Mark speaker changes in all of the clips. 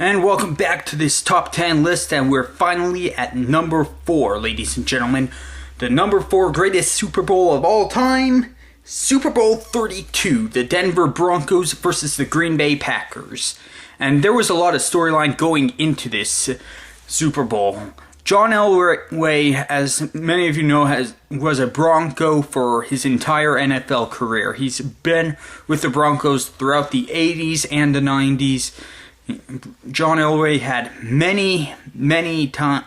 Speaker 1: And welcome back to this top 10 list, and we're finally at number 4, ladies and gentlemen. The number 4 greatest Super Bowl of all time, Super Bowl 32, the Denver Broncos versus the Green Bay Packers. And there was a lot of storyline going into this Super Bowl. John Elway, as many of you know, was a Bronco for his entire NFL career. He's been with the Broncos throughout the 80s and the 90s. John Elway had many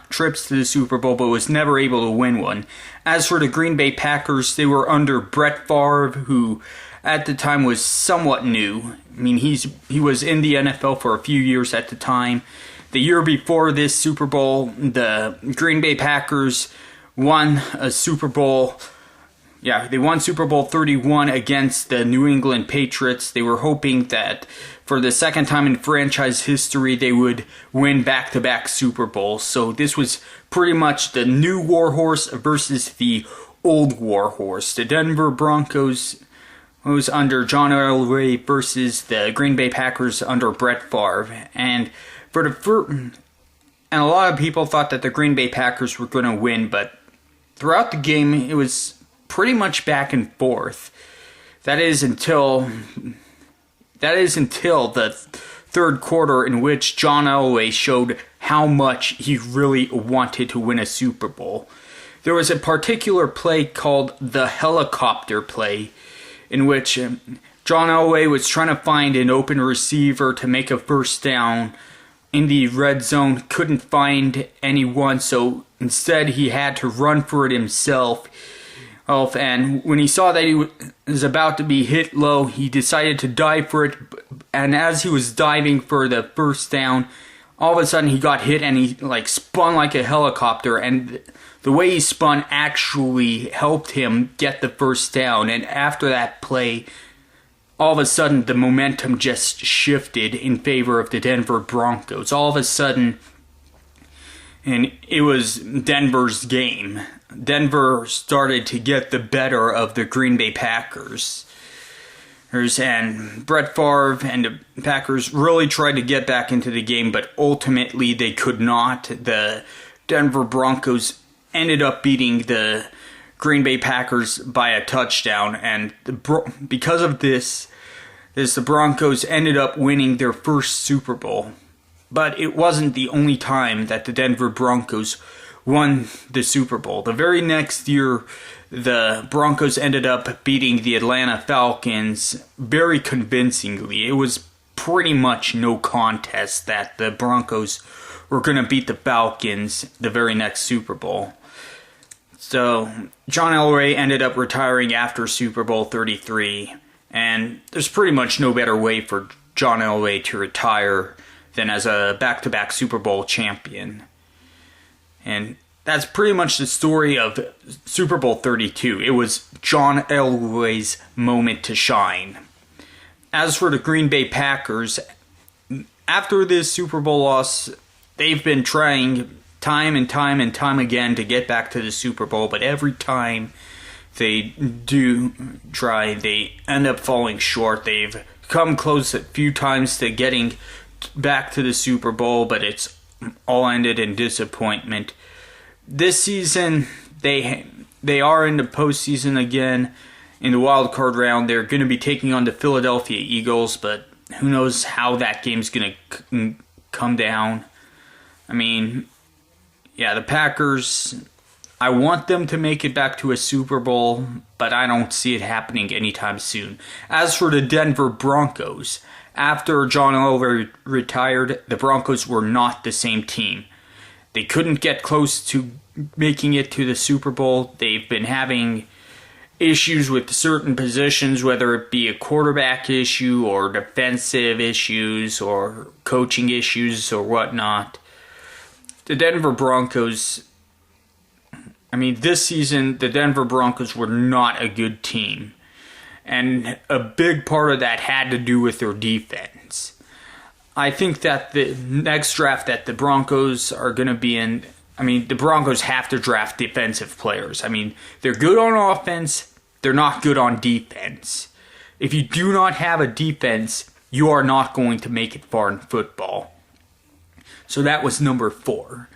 Speaker 1: trips to the Super Bowl, but was never able to win one. As for the Green Bay Packers, they were under Brett Favre, who at the time was somewhat new. I mean, he was in the NFL for a few years at the time. The year before this Super Bowl, the Green Bay Packers won a Super Bowl. Yeah, they won Super Bowl 31 against the New England Patriots. They were hoping that for the second time in franchise history, they would win back-to-back Super Bowls. So this was pretty much the new warhorse versus the old warhorse. The Denver Broncos was under John Elway versus the Green Bay Packers under Brett Favre. And a lot of people thought that the Green Bay Packers were going to win, but throughout the game, it was pretty much back and forth. That is until the third quarter, in which John Elway showed how much he really wanted to win a Super Bowl. There was a particular play called the helicopter play, in which John Elway was trying to find an open receiver to make a first down in the red zone, couldn't find anyone, so instead he had to run for it himself. And when he saw that he was about to be hit low, he decided to dive for it. And as he was diving for the first down, all of a sudden he got hit and he spun like a helicopter. And the way he spun actually helped him get the first down. And after that play, all of a sudden the momentum just shifted in favor of the Denver Broncos. All of a sudden, and it was Denver's game. Denver started to get the better of the Green Bay Packers. And Brett Favre and the Packers really tried to get back into the game, but ultimately they could not. The Denver Broncos ended up beating the Green Bay Packers by a touchdown, and because of this, the Broncos ended up winning their first Super Bowl. But it wasn't the only time that the Denver Broncos won the Super Bowl. The very next year, the Broncos ended up beating the Atlanta Falcons very convincingly. It was pretty much no contest that the Broncos were going to beat the Falcons the very next Super Bowl. So John Elway ended up retiring after Super Bowl 33, and there's pretty much no better way for John Elway to retire than as a back-to-back Super Bowl champion. And that's pretty much the story of Super Bowl 32. It was John Elway's moment to shine. As for the Green Bay Packers, after this Super Bowl loss, they've been trying time and time again to get back to the Super Bowl, but every time they do try, they end up falling short. They've come close a few times to getting back to the Super Bowl, but it's all ended in disappointment. This season, they are in the postseason again. In the wild card round, they're going to be taking on the Philadelphia Eagles, but who knows how that game's going to come down. I mean, yeah, the Packers, I want them to make it back to a Super Bowl, but I don't see it happening anytime soon. As for the Denver Broncos, after John Elway retired, the Broncos were not the same team. They couldn't get close to making it to the Super Bowl. They've been having issues with certain positions, whether it be a quarterback issue or defensive issues or coaching issues or whatnot. The Denver Broncos, this season, the Denver Broncos were not a good team. And a big part of that had to do with their defense. I think that the next draft that the Broncos are going to be in, the Broncos have to draft defensive players. They're good on offense, they're not good on defense. If you do not have a defense, you are not going to make it far in football. So that was number 4.